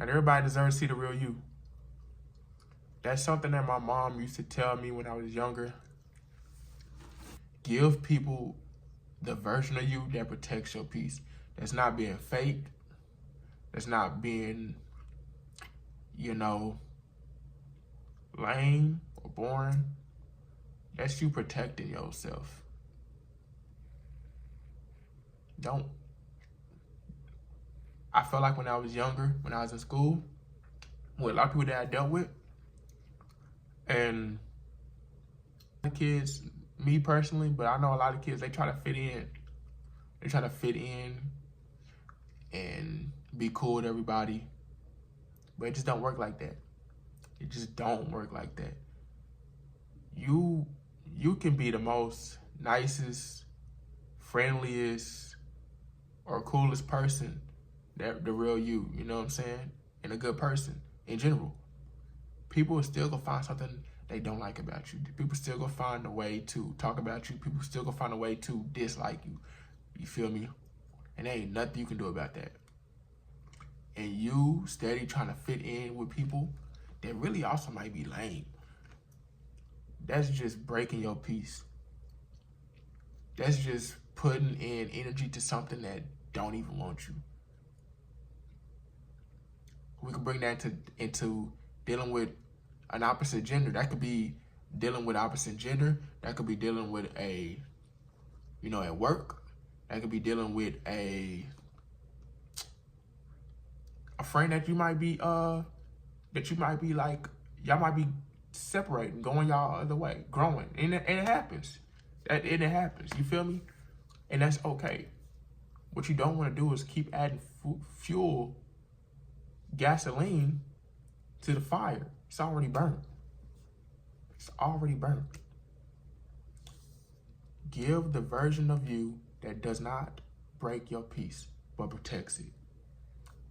Not everybody deserves to see the real you. That's something that my mom used to tell me when I was younger. Give people the version of you that protects your peace. That's not being fake. That's not being, you know, lame or boring. That's you protecting yourself. Don't. I felt like when I was younger, when I was in school, with a lot of people that I dealt with, and the kids, me personally, but I know a lot of kids, they try to fit in. They try to fit in and be cool with everybody. But it just don't work like that. It just don't work like that. You can be the most nicest, friendliest, or coolest person, that the real you know what I'm saying? And a good person in general. People are still gonna find something they don't like about you. People still gonna find a way to talk about you. People still gonna find a way to dislike you. You feel me? And there ain't nothing you can do about that. And you steady trying to fit in with people that really also might be lame. That's just breaking your peace. That's just putting in energy to something that don't even want you. We can bring that into dealing with an opposite gender. That could be dealing with opposite gender. That could be dealing with at work. That could be dealing with a friend that you might be like, y'all might be separating, going y'all other way, growing, and it happens. It happens. You feel me? And that's okay. What you don't want to do is keep adding fuel, gasoline to the fire. It's already burnt. It's already burnt. Give the version of you that does not break your peace, but protects it.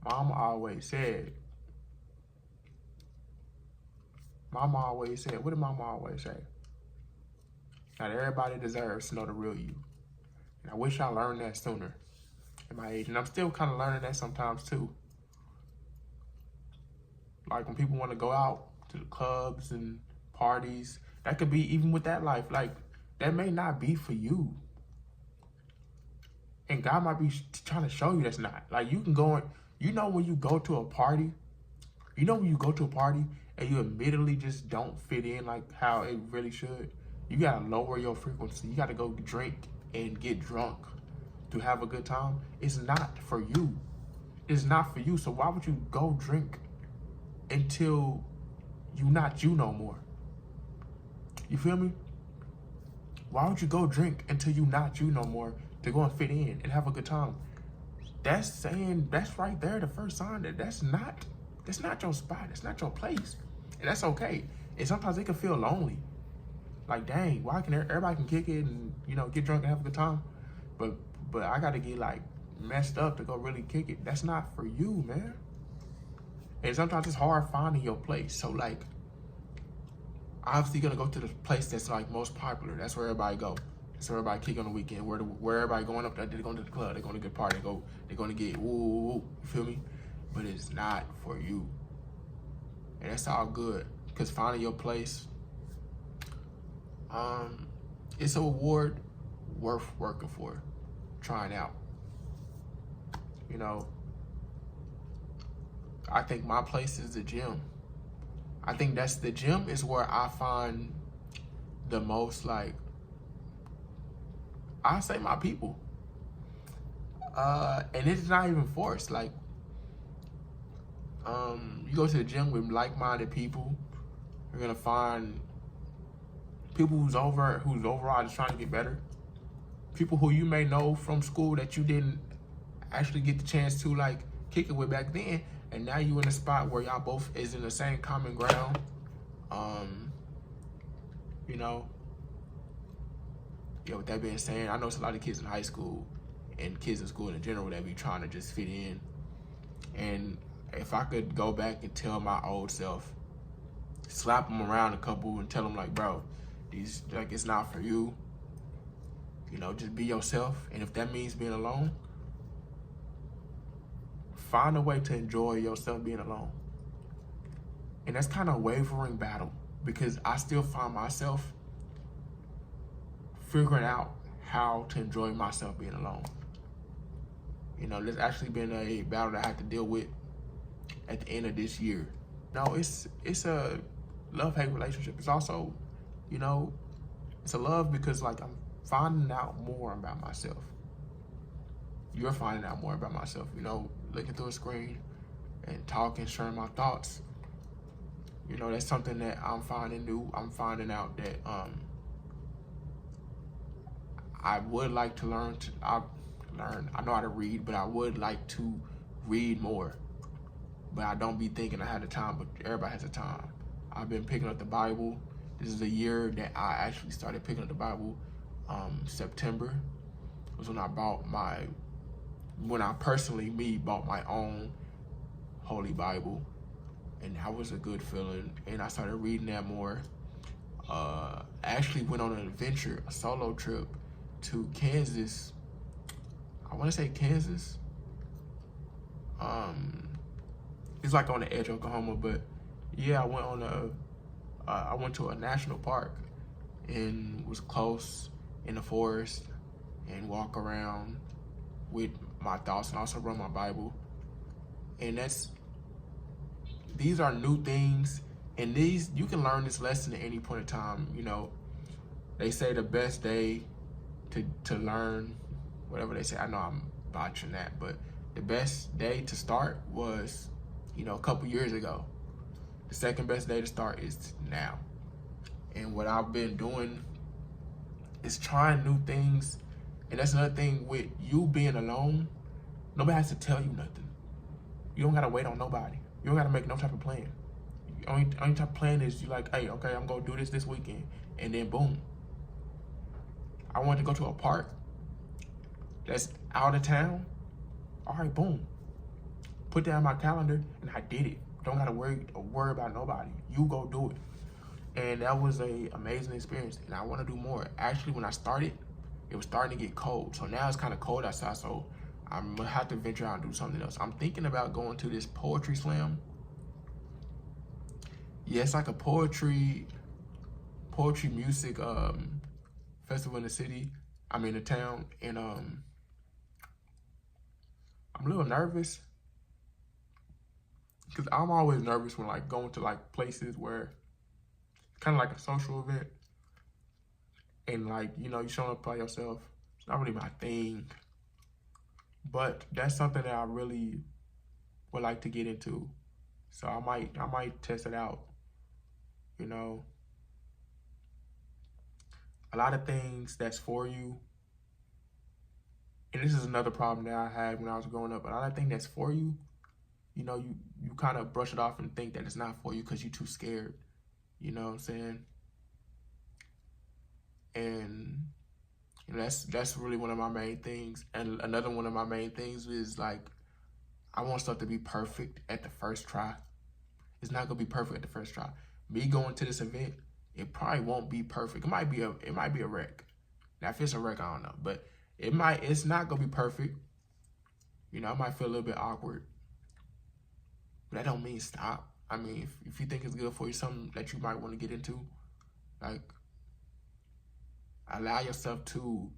Mama always said, what did Mama always say? Not everybody deserves to know the real you. And I wish I learned that sooner at my age. And I'm still kind of learning that sometimes too. Like when people want to go out to the clubs and parties, that could be even with that life. Like that may not be for you. And God might be trying to show you that's not. Like you can go, when you go to a party, when you go to a party and you immediately just don't fit in like how it really should, you gotta lower your frequency. You gotta go drink and get drunk to have a good time. It's not for you. It's not for you. So why would you go drink until you not you no more? You feel me? Why would you go drink until you not you no more to go and fit in and have a good time? That's right there the first sign that that's not your spot. That's not your place. And that's okay. And sometimes it can feel lonely. Like, dang, why can everybody can kick it and, get drunk and have a good time? But I got to get, like, messed up to go really kick it. That's not for you, man. And sometimes it's hard finding your place. So, like, obviously you're going to go to the place that's, like, most popular. That's where everybody go. That's where everybody kick on the weekend. Where everybody going up there, they're going to the club. They're going to get party. They're going to get woo. You feel me? But it's not for you. And that's all good. Because finding your place, it's a reward worth working for, trying out. I think my place is the gym. I think the gym is where I find the most, like, I say my people. And it's not even forced. Like, you go to the gym with like-minded people, you're gonna find people who's overall just trying to get better. People who you may know from school that you didn't actually get the chance to, like, kick it with back then, and now you in a spot where y'all both is in the same common ground. With that being said, I know it's a lot of kids in high school and kids in school in general that be trying to just fit in. And if I could go back and tell my old self, slap them around a couple and tell them, like, bro, it's not for you. Just be yourself. And if that means being alone, find a way to enjoy yourself being alone. And that's kind of a wavering battle because I still find myself figuring out how to enjoy myself being alone. You know, there's actually been a battle that I had to deal with at the end of this year. No, it's a love-hate relationship. It's also, you know, it's a love because like I'm finding out more about myself. You're finding out more about myself, you know, looking through a screen and talking, sharing my thoughts. You know, that's something that I'm finding new. I'm finding out that I would like to learn. I know how to read, but I would like to read more. But I don't be thinking I had the time, but everybody has the time. I've been picking up the Bible. This is the year that I actually started picking up the Bible. September was when I bought bought my own Holy Bible. And that was a good feeling. And I started reading that more. I actually went on an adventure, a solo trip to Kansas. I want to say Kansas. It's like on the edge of Oklahoma, but yeah, I went to a national park and was close in the forest and walk around with my thoughts and also run my Bible. And these are new things, and you can learn this lesson at any point in time. You know, they say the best day to learn, whatever they say. I know I'm botching that, but the best day to start was, you know, a couple years ago. The second best day to start is now. And what I've been doing is trying new things. And that's another thing with you being alone. Nobody has to tell you nothing. You don't gotta wait on nobody. You don't gotta make no type of plan. Only type of plan is you like, hey, okay, I'm gonna do this weekend, and then boom. I wanted to go to a park that's out of town. All right, boom. Put that on my calendar, and I did it. Don't gotta worry about nobody. You go do it. And that was a amazing experience, and I want to do more. Actually, when I started, it was starting to get cold. So now it's kind of cold outside, so I'm gonna have to venture out and do something else. I'm thinking about going to this poetry slam. Yeah, it's like a poetry music festival in the city. I'm in the town, and I'm a little nervous because I'm always nervous when like going to like places where it's kind of like a social event, and like, you know, you showing up by yourself. It's not really my thing, but that's something that I really would like to get into. So I might test it out. You know, a lot of things that's for you, and this is another problem that I had when I was growing up. A lot of things that's for you, you know, you kind of brush it off and think that it's not for you because you're too scared. You know what I'm saying? And you know, that's really one of my main things. And another one of my main things is like, I want stuff to be perfect at the first try. It's not gonna be perfect at the first try. Me going to this event, it probably won't be perfect. It might be a wreck. Now if it's a wreck, I don't know, but it's not gonna be perfect. You know, I might feel a little bit awkward, but that don't mean stop. I mean, if you think it's good for you, something that you might want to get into, like, allow yourself to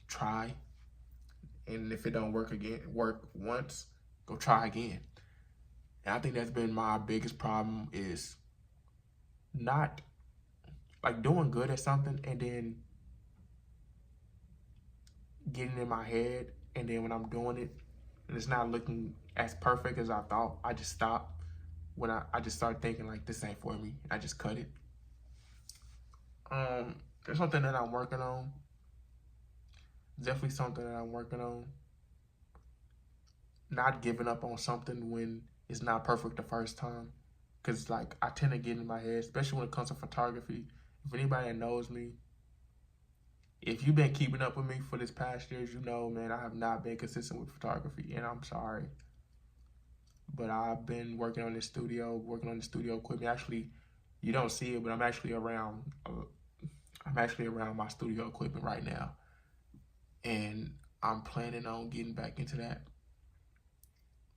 try. And if it don't work once, go try again. And I think that's been my biggest problem, is not like doing good at something and then getting in my head, and then when I'm doing it and it's not looking as perfect as I thought, I just stop. When I just start thinking like, this ain't for me, I just cut it. There's something that I'm working on. Definitely something that I'm working on. Not giving up on something when it's not perfect the first time. Because like, I tend to get in my head, especially when it comes to photography. If anybody that knows me, if you've been keeping up with me for this past years, you know, man, I have not been consistent with photography, and I'm sorry. But I've been working on the studio equipment. Actually, you don't see it, but I'm actually around my studio equipment right now. And I'm planning on getting back into that.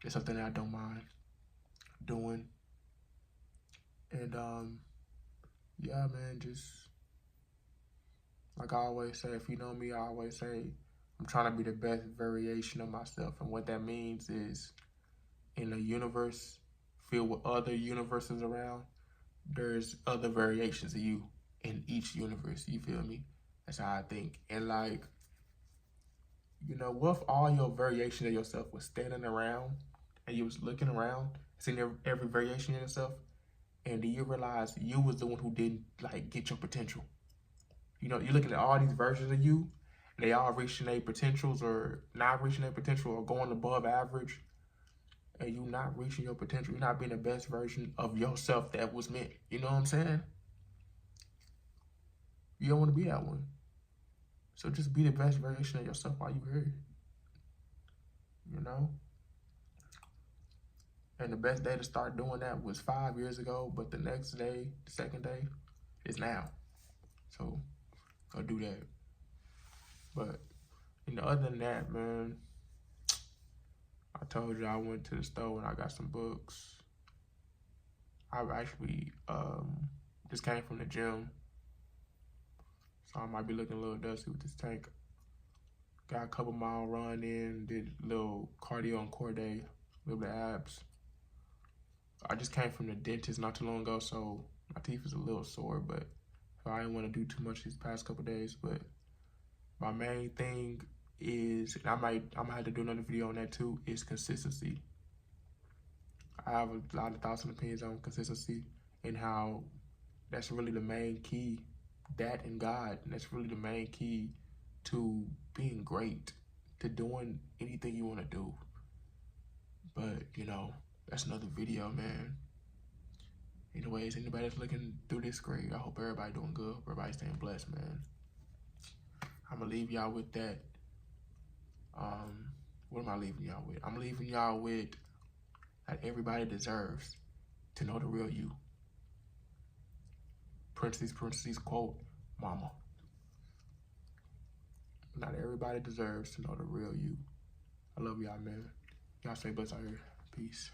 it's something that I don't mind doing. And yeah, man, just like I always say, if you know me, I always say I'm trying to be the best variation of myself. And what that means is in a universe filled with other universes around, there's other variations of you in each universe. You feel me? That's how I think. And like, you know, what if all your variations of yourself was standing around and you was looking around, seeing every variation of yourself, and then you realize you was the one who didn't like get your potential. You know, you're looking at all these versions of you, and they all reaching their potentials or not reaching their potential or going above average, and you not reaching your potential. You're not being the best version of yourself that was meant. You know what I'm saying? You don't want to be that one. So just be the best version of yourself while you're here. You know? And the best day to start doing that was 5 years ago, but the next day, the second day, is now. So go do that. But you know, other than that, man, I told you I went to the store and I got some books. I actually just came from the gym, so I might be looking a little dusty with this tank. Got a couple mile run in, did a little cardio on core day, a little bit of abs. I just came from the dentist not too long ago, so my teeth is a little sore, but I didn't want to do too much these past couple days. But my main thing is, and I'm gonna have to do another video on that too, is consistency. I have a lot of thoughts and opinions on consistency and how that's really the main key, that and God, and that's really the main key to being great, to doing anything you want to do. But, you know, that's another video, man. Anyways, anybody that's looking through this screen, I hope everybody doing good. Everybody staying blessed, man. I'm going to leave y'all with that. What am I leaving y'all with? I'm leaving y'all with that everybody deserves to know the real you. Parentheses, quote, mama. Not everybody deserves to know the real you. I love y'all, man. Y'all stay blessed out here. Peace.